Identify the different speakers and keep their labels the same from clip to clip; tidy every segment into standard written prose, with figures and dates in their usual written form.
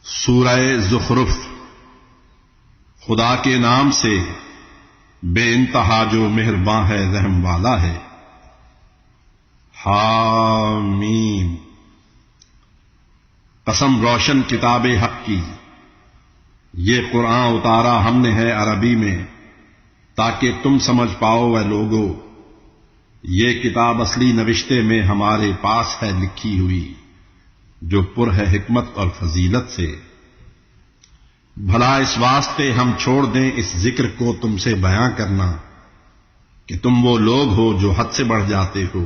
Speaker 1: سورہ زخرف۔ خدا کے نام سے بے انتہا جو مہرباں ہے رحم والا ہے۔ حامیم۔ قسم روشن کتاب حق کی، یہ قرآن اتارا ہم نے ہے عربی میں تاکہ تم سمجھ پاؤ اے لوگو، یہ کتاب اصلی نوشتے میں ہمارے پاس ہے لکھی ہوئی، جو پر ہے حکمت اور فضیلت سے۔ بھلا اس واسطے ہم چھوڑ دیں اس ذکر کو تم سے بیان کرنا کہ تم وہ لوگ ہو جو حد سے بڑھ جاتے ہو؟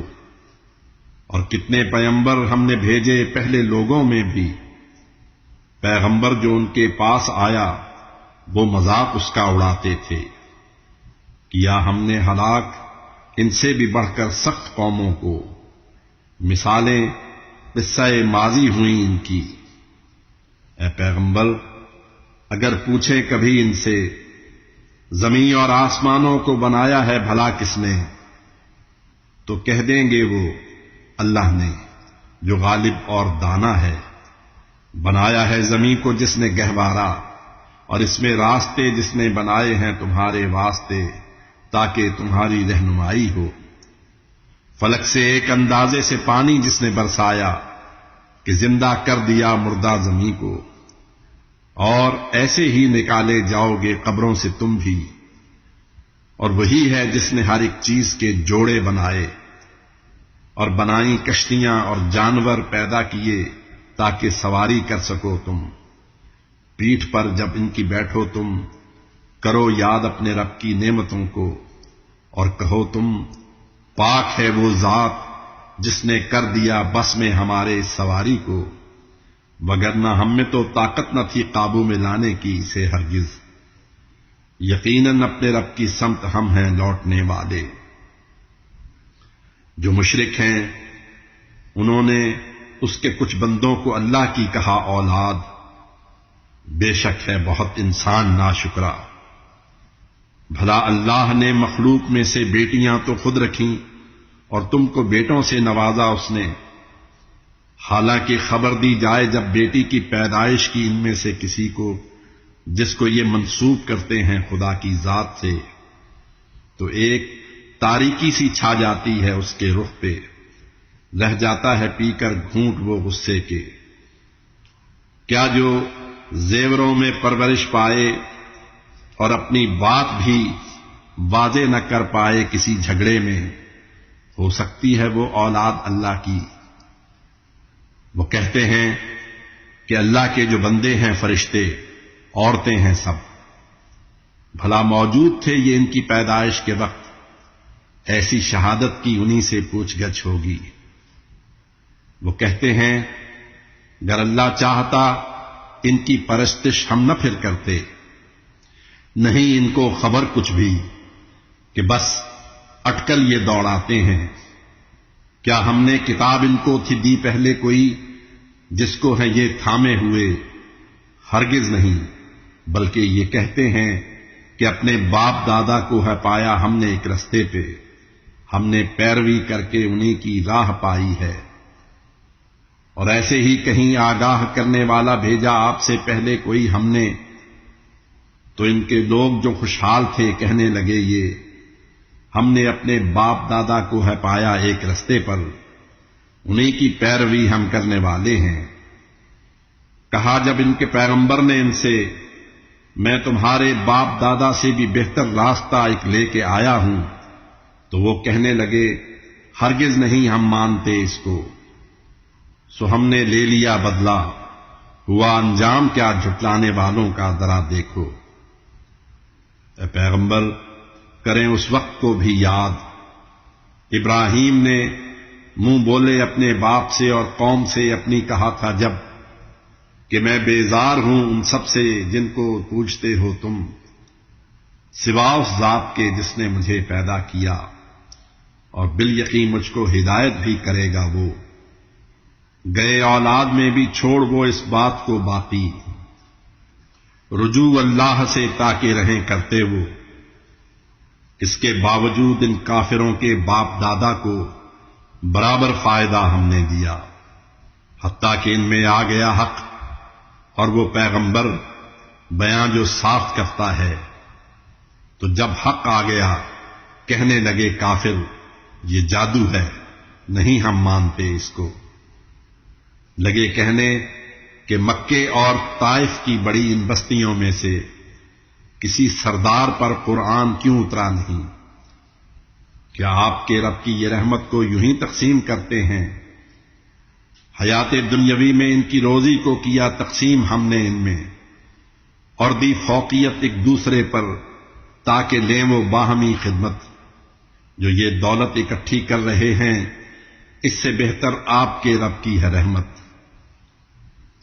Speaker 1: اور کتنے پیغمبر ہم نے بھیجے پہلے لوگوں میں بھی، پیغمبر جو ان کے پاس آیا وہ مذاق اس کا اڑاتے تھے۔ کیا ہم نے ہلاک ان سے بھی بڑھ کر سخت قوموں کو، مثالیں قصہ ماضی ہوئیں ان کی۔ اے پیغمبر، اگر پوچھیں کبھی ان سے زمین اور آسمانوں کو بنایا ہے بھلا کس نے، تو کہہ دیں گے وہ اللہ نے، جو غالب اور دانا ہے۔ بنایا ہے زمین کو جس نے گہوارا، اور اس میں راستے جس نے بنائے ہیں تمہارے واسطے تاکہ تمہاری رہنمائی ہو۔ فلک سے ایک اندازے سے پانی جس نے برسایا کہ زندہ کر دیا مردہ زمین کو، اور ایسے ہی نکالے جاؤ گے قبروں سے تم بھی۔ اور وہی ہے جس نے ہر ایک چیز کے جوڑے بنائے، اور بنائی کشتیاں اور جانور پیدا کیے تاکہ سواری کر سکو تم۔ پیٹھ پر جب ان کی بیٹھو تم، کرو یاد اپنے رب کی نعمتوں کو، اور کہو تم پاک ہے وہ ذات جس نے کر دیا بس میں ہمارے سواری کو، وگرنہ ہم میں تو طاقت نہ تھی قابو میں لانے کی اسے ہرگز۔ یقیناً اپنے رب کی سمت ہم ہیں لوٹنے والے۔ جو مشرک ہیں انہوں نے اس کے کچھ بندوں کو اللہ کی کہا اولاد، بے شک ہے بہت انسان ناشکرا۔ بھلا اللہ نے مخلوق میں سے بیٹیاں تو خود رکھیں اور تم کو بیٹوں سے نوازا اس نے، حالانکہ خبر دی جائے جب بیٹی کی پیدائش کی ان میں سے کسی کو جس کو یہ منسوب کرتے ہیں خدا کی ذات سے، تو ایک تاریکی سی چھا جاتی ہے اس کے رخ پہ، رہ جاتا ہے پی کر گھونٹ وہ غصے کے۔ کیا جو زیوروں میں پرورش پائے اور اپنی بات بھی واضح نہ کر پائے کسی جھگڑے میں، ہو سکتی ہے وہ اولاد اللہ کی؟ وہ کہتے ہیں کہ اللہ کے جو بندے ہیں فرشتے، عورتیں ہیں سب۔ بھلا موجود تھے یہ ان کی پیدائش کے وقت؟ ایسی شہادت کی انہی سے پوچھ گچھ ہوگی۔ وہ کہتے ہیں اگر اللہ چاہتا ان کی پرستش ہم نہ پھر کرتے، نہیں ان کو خبر کچھ بھی کہ بس اٹکل یہ دوڑاتے ہیں۔ کیا ہم نے کتاب ان کو تھی دی پہلے کوئی جس کو ہیں یہ تھامے ہوئے؟ ہرگز نہیں، بلکہ یہ کہتے ہیں کہ اپنے باپ دادا کو ہے پایا ہم نے ایک رستے پہ، ہم نے پیروی کر کے انہی کی راہ پائی ہے۔ اور ایسے ہی کہیں آگاہ کرنے والا بھیجا آپ سے پہلے کوئی ہم نے، تو ان کے لوگ جو خوشحال تھے کہنے لگے یہ ہم نے اپنے باپ دادا کو ہے پایا ایک رستے پر، انہی کی پیروی ہم کرنے والے ہیں۔ کہا جب ان کے پیغمبر نے ان سے میں تمہارے باپ دادا سے بھی بہتر راستہ ایک لے کے آیا ہوں، تو وہ کہنے لگے ہرگز نہیں ہم مانتے اس کو۔ سو ہم نے لے لیا بدلہ، ہوا انجام کیا جھٹلانے والوں کا ذرا دیکھو۔ اے پیغمبر، کریں اس وقت کو بھی یاد، ابراہیم نے منہ بولے اپنے باپ سے اور قوم سے اپنی کہا تھا جب کہ میں بیزار ہوں ان سب سے جن کو پوجتے ہو تم، سوا اس ذات کے جس نے مجھے پیدا کیا، اور بالیقین مجھ کو ہدایت بھی کرے گا وہ۔ گئے اولاد میں بھی چھوڑ وہ اس بات کو باقی، رجوع اللہ سے تاکہ رہیں کرتے وہ۔ اس کے باوجود ان کافروں کے باپ دادا کو برابر فائدہ ہم نے دیا، حتیٰ کہ ان میں آ گیا حق اور وہ پیغمبر بیان جو صاف کرتا ہے، تو جب حق آ گیا کہنے لگے کافر یہ جادو ہے، نہیں ہم مانتے اس کو۔ لگے کہنے کہ مکے اور طائف کی بڑی ان بستیوں میں سے کسی سردار پر قرآن کیوں اترا نہیں؟ کیا آپ کے رب کی یہ رحمت کو یوں ہی تقسیم کرتے ہیں؟ حیات دنیاوی میں ان کی روزی کو کیا تقسیم ہم نے ان میں، اور دی فوقیت ایک دوسرے پر تاکہ لیں وہ باہمی خدمت۔ جو یہ دولت اکٹھی کر رہے ہیں اس سے بہتر آپ کے رب کی ہے رحمت۔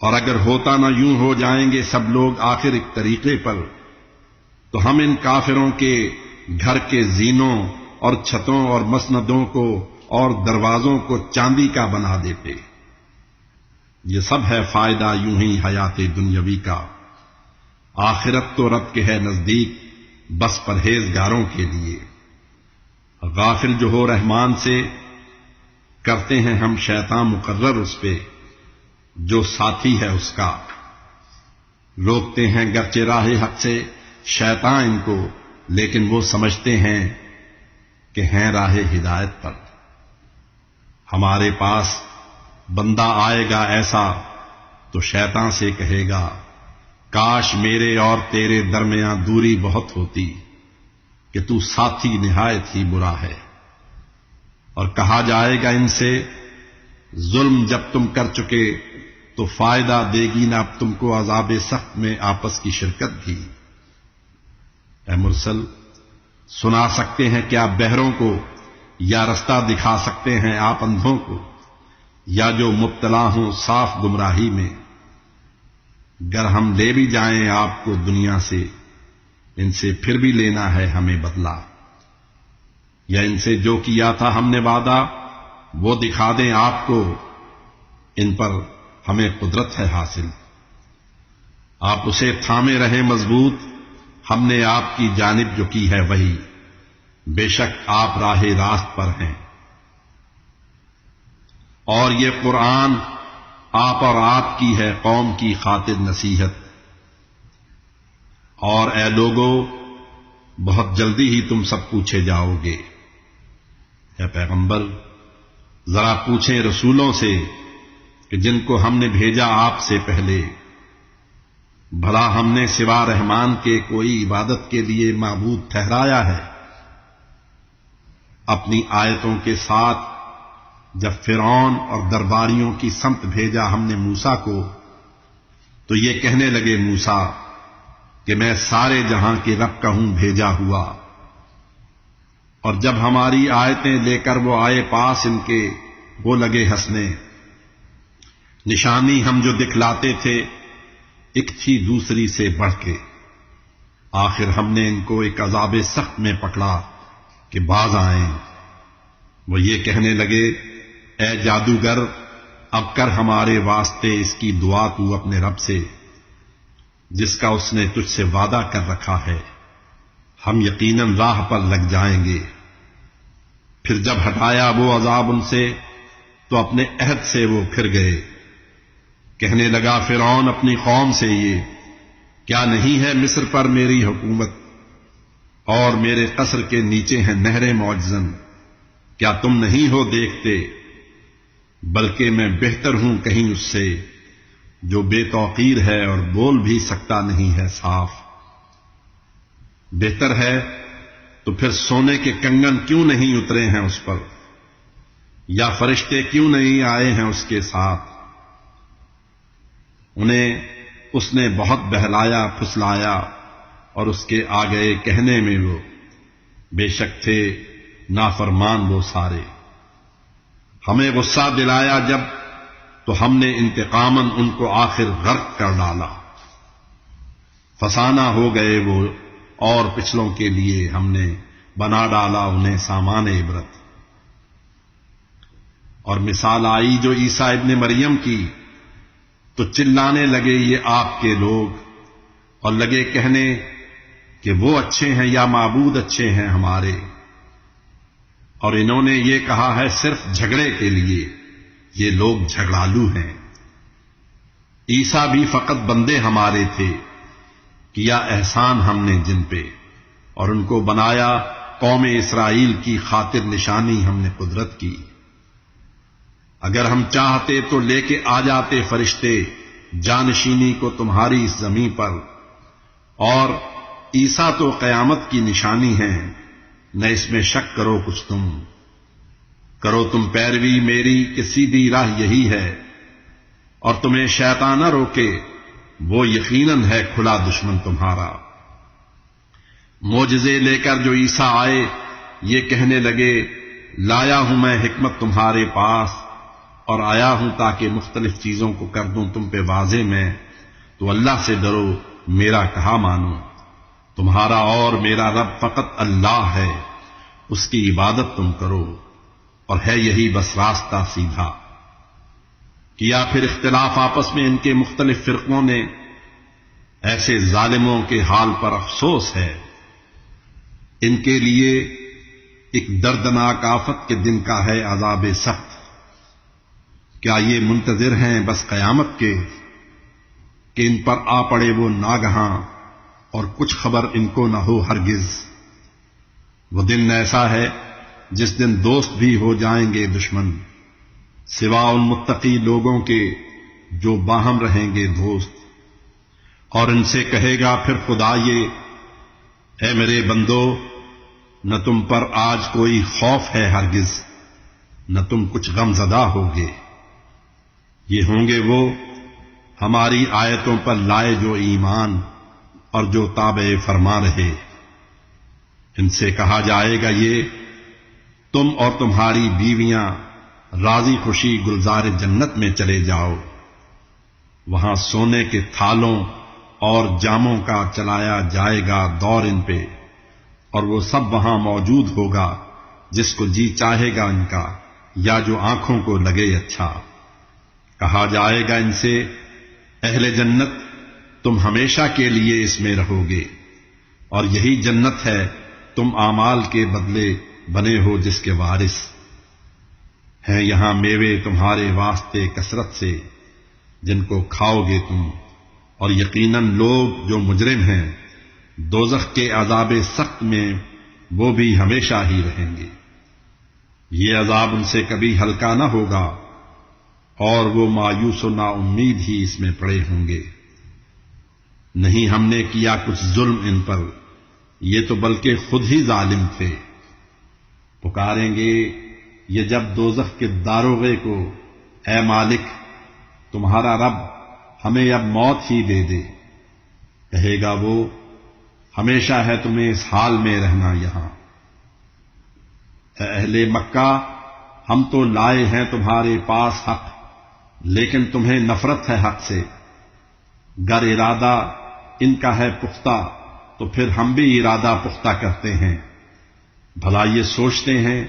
Speaker 1: اور اگر ہوتا نہ یوں ہو جائیں گے سب لوگ آخر ایک طریقے پر، تو ہم ان کافروں کے گھر کے زینوں اور چھتوں اور مسندوں کو اور دروازوں کو چاندی کا بنا دیتے۔ یہ سب ہے فائدہ یوں ہی حیات دنیاوی کا، آخرت تو رب کے ہے نزدیک بس پرہیزگاروں کے لیے۔ غافل جو ہو رحمان سے کرتے ہیں ہم شیطان مقرر اس پہ، جو ساتھی ہے اس کا۔ روکتے ہیں گرچہ راہ حق سے شیطان ان کو، لیکن وہ سمجھتے ہیں کہ ہیں راہ ہدایت پر۔ ہمارے پاس بندہ آئے گا ایسا تو شیطان سے کہے گا کاش میرے اور تیرے درمیان دوری بہت ہوتی کہ تو ساتھی نہایت ہی برا ہے۔ اور کہا جائے گا ان سے ظلم جب تم کر چکے تو فائدہ دے گی نہ اب تم کو عذاب سخت میں آپس کی شرکت بھی۔ اے مرسل، سنا سکتے ہیں کیا بہروں کو، یا رستہ دکھا سکتے ہیں آپ اندھوں کو، یا جو مبتلا ہوں صاف گمراہی میں؟ گر ہم لے بھی جائیں آپ کو دنیا سے، ان سے پھر بھی لینا ہے ہمیں بدلہ، یا ان سے جو کیا تھا ہم نے وعدہ وہ دکھا دیں آپ کو، ان پر ہمیں قدرت ہے حاصل۔ آپ اسے تھامے رہیں مضبوط، ہم نے آپ کی جانب جو کی ہے وہی، بے شک آپ راہ راست پر ہیں۔ اور یہ قرآن آپ اور آپ کی ہے قوم کی خاطر نصیحت۔ اور اے لوگو بہت جلدی ہی تم سب پوچھے جاؤ گے۔ اے پیغمبر ذرا پوچھیں رسولوں سے کہ جن کو ہم نے بھیجا آپ سے پہلے، بھلا ہم نے سوا رحمان کے کوئی عبادت کے لیے معبود ٹھہرایا ہے؟ اپنی آیتوں کے ساتھ جب فرعون اور درباریوں کی سمت بھیجا ہم نے موسیٰ کو، تو یہ کہنے لگے موسیٰ کہ میں سارے جہاں کے رب کا ہوں بھیجا ہوا۔ اور جب ہماری آیتیں لے کر وہ آئے پاس ان کے، وہ لگے ہنسنے۔ نشانی ہم جو دکھلاتے تھے ایک تھی دوسری سے بڑھ کے، آخر ہم نے ان کو ایک عذاب سخت میں پکڑا کہ باز آئیں۔ وہ یہ کہنے لگے اے جادوگر اب کر ہمارے واسطے اس کی دعا تو اپنے رب سے جس کا اس نے تجھ سے وعدہ کر رکھا ہے، ہم یقیناً راہ پر لگ جائیں گے۔ پھر جب ہٹایا وہ عذاب ان سے تو اپنے عہد سے وہ پھر گئے۔ کہنے لگا فرعون اپنی قوم سے یہ کیا نہیں ہے مصر پر میری حکومت، اور میرے قصر کے نیچے ہیں نہریں معجزن، کیا تم نہیں ہو دیکھتے؟ بلکہ میں بہتر ہوں کہیں اس سے جو بے توقیر ہے اور بول بھی سکتا نہیں ہے صاف۔ بہتر ہے تو پھر سونے کے کنگن کیوں نہیں اترے ہیں اس پر، یا فرشتے کیوں نہیں آئے ہیں اس کے ساتھ؟ انہیں اس نے بہت بہلایا پھسلایا، اور اس کے آگئے کہنے میں وہ بے شک تھے نافرمان وہ سارے۔ ہمیں غصہ دلایا جب تو ہم نے انتقاماً ان کو آخر غرق کر ڈالا۔ فسانہ ہو گئے وہ، اور پچھلوں کے لیے ہم نے بنا ڈالا انہیں سامان عبرت۔ اور مثال آئی جو عیسیٰ ابن مریم کی، تو چلانے لگے یہ آپ کے لوگ، اور لگے کہنے کہ وہ اچھے ہیں یا معبود اچھے ہیں ہمارے، اور انہوں نے یہ کہا ہے صرف جھگڑے کے لیے، یہ لوگ جھگڑالو ہیں۔ عیسیٰ بھی فقط بندے ہمارے تھے، کیا احسان ہم نے جن پہ، اور ان کو بنایا قوم اسرائیل کی خاطر نشانی ہم نے قدرت کی۔ اگر ہم چاہتے تو لے کے آ جاتے فرشتے جانشینی کو تمہاری اس زمین پر، اور عیسیٰ تو قیامت کی نشانی ہے، نہ اس میں شک کرو کچھ تم۔ کرو تم پیروی میری کہ سیدھی راہ یہی ہے، اور تمہیں شیطان نہ روکے، وہ یقیناً ہے کھلا دشمن تمہارا۔ معجزے لے کر جو عیسیٰ آئے، یہ کہنے لگے لایا ہوں میں حکمت تمہارے پاس، اور آیا ہوں تاکہ مختلف چیزوں کو کر دوں تم پہ واضح میں، تو اللہ سے ڈرو، میرا کہا مانو۔ تمہارا اور میرا رب فقط اللہ ہے، اس کی عبادت تم کرو، اور ہے یہی بس راستہ سیدھا۔ کیا پھر اختلاف آپس میں ان کے مختلف فرقوں نے، ایسے ظالموں کے حال پر افسوس ہے۔ ان کے لیے ایک دردناک آفت کے دن کا ہے عذاب سخت۔ کیا یہ منتظر ہیں بس قیامت کے، کہ ان پر آ پڑے وہ ناگہاں، اور کچھ خبر ان کو نہ ہو ہرگز۔ وہ دن ایسا ہے جس دن دوست بھی ہو جائیں گے دشمن، سوا ان متقی لوگوں کے جو باہم رہیں گے دوست۔ اور ان سے کہے گا پھر خدا یہ، اے میرے بندو، نہ تم پر آج کوئی خوف ہے ہرگز، نہ تم کچھ غم زدہ ہوگے۔ یہ ہوں گے وہ ہماری آیتوں پر لائے جو ایمان اور جو تابع فرما رہے۔ ان سے کہا جائے گا یہ، تم اور تمہاری بیویاں راضی خوشی گلزار جنت میں چلے جاؤ، وہاں سونے کے تھالوں اور جاموں کا چلایا جائے گا دور ان پہ، اور وہ سب وہاں موجود ہوگا جس کو جی چاہے گا ان کا، یا جو آنکھوں کو لگے اچھا۔ کہا جائے گا ان سے، اہل جنت تم ہمیشہ کے لیے اس میں رہو گے، اور یہی جنت ہے، تم اعمال کے بدلے بنے ہو جس کے وارث ہیں۔ یہاں میوے تمہارے واسطے کثرت سے، جن کو کھاؤ گے تم، اور یقیناً لوگ جو مجرم ہیں دوزخ کے عذاب سخت میں وہ بھی ہمیشہ ہی رہیں گے۔ یہ عذاب ان سے کبھی ہلکا نہ ہوگا، اور وہ مایوس و نا امید ہی اس میں پڑے ہوں گے۔ نہیں ہم نے کیا کچھ ظلم ان پر، یہ تو بلکہ خود ہی ظالم تھے۔ پکاریں گے یہ جب دوزخ کے داروغے کو، اے مالک تمہارا رب ہمیں اب موت ہی دے دے۔ کہے گا وہ، ہمیشہ ہے تمہیں اس حال میں رہنا یہاں۔ اے اہل مکہ، ہم تو لائے ہیں تمہارے پاس حق، لیکن تمہیں نفرت ہے حق سے۔ گر ارادہ ان کا ہے پختہ، تو پھر ہم بھی ارادہ پختہ کرتے ہیں۔ بھلا یہ سوچتے ہیں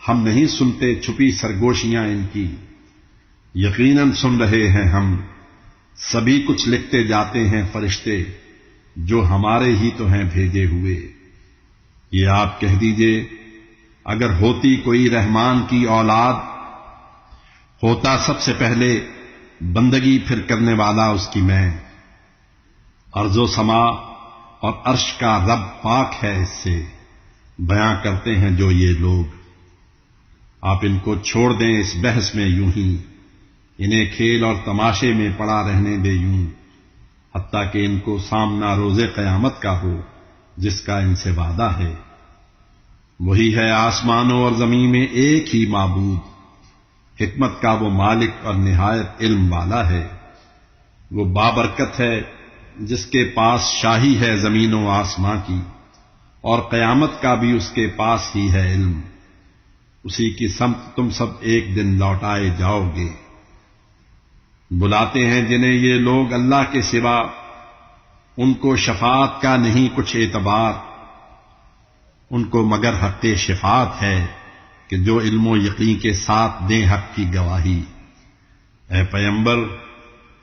Speaker 1: ہم نہیں سنتے چھپی سرگوشیاں ان کی؟ یقیناً سن رہے ہیں ہم، سبھی کچھ لکھتے جاتے ہیں فرشتے، جو ہمارے ہی تو ہیں بھیجے ہوئے۔ یہ آپ کہہ دیجئے، اگر ہوتی کوئی رحمان کی اولاد، ہوتا سب سے پہلے بندگی پھر کرنے والا اس کی میں۔ ارض و سما اور عرش کا رب پاک ہے اس سے، بیاں کرتے ہیں جو یہ لوگ۔ آپ ان کو چھوڑ دیں اس بحث میں یوں ہی، انہیں کھیل اور تماشے میں پڑا رہنے دے یوں، حتیٰ کہ ان کو سامنا روز قیامت کا ہو جس کا ان سے وعدہ ہے۔ وہی ہے آسمانوں اور زمین میں ایک ہی معبود، حکمت کا وہ مالک اور نہایت علم والا ہے۔ وہ بابرکت ہے جس کے پاس شاہی ہے زمین و آسماں کی، اور قیامت کا بھی اس کے پاس ہی ہے علم۔ اسی کی سمت تم سب ایک دن لوٹائے جاؤ گے۔ بلاتے ہیں جنہیں یہ لوگ اللہ کے سوا، ان کو شفاعت کا نہیں کچھ اعتبار، ان کو مگر حق شفاعت ہے کہ جو علم و یقین کے ساتھ دیں حق کی گواہی۔ اے پیغمبر،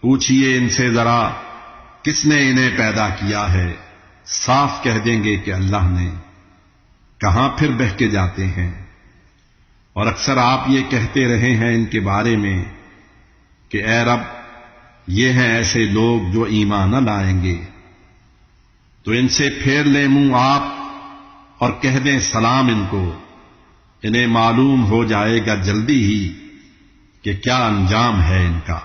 Speaker 1: پوچھئے ان سے ذرا کس نے انہیں پیدا کیا ہے؟ صاف کہہ دیں گے کہ اللہ نے۔ کہاں پھر بہکے جاتے ہیں؟ اور اکثر آپ یہ کہتے رہے ہیں ان کے بارے میں کہ اے رب، یہ ہیں ایسے لوگ جو ایمان نہ لائیں گے، تو ان سے پھیر لیں منہ آپ اور کہہ دیں سلام ان کو، انہیں معلوم ہو جائے گا جلدی ہی کہ کیا انجام ہے ان کا۔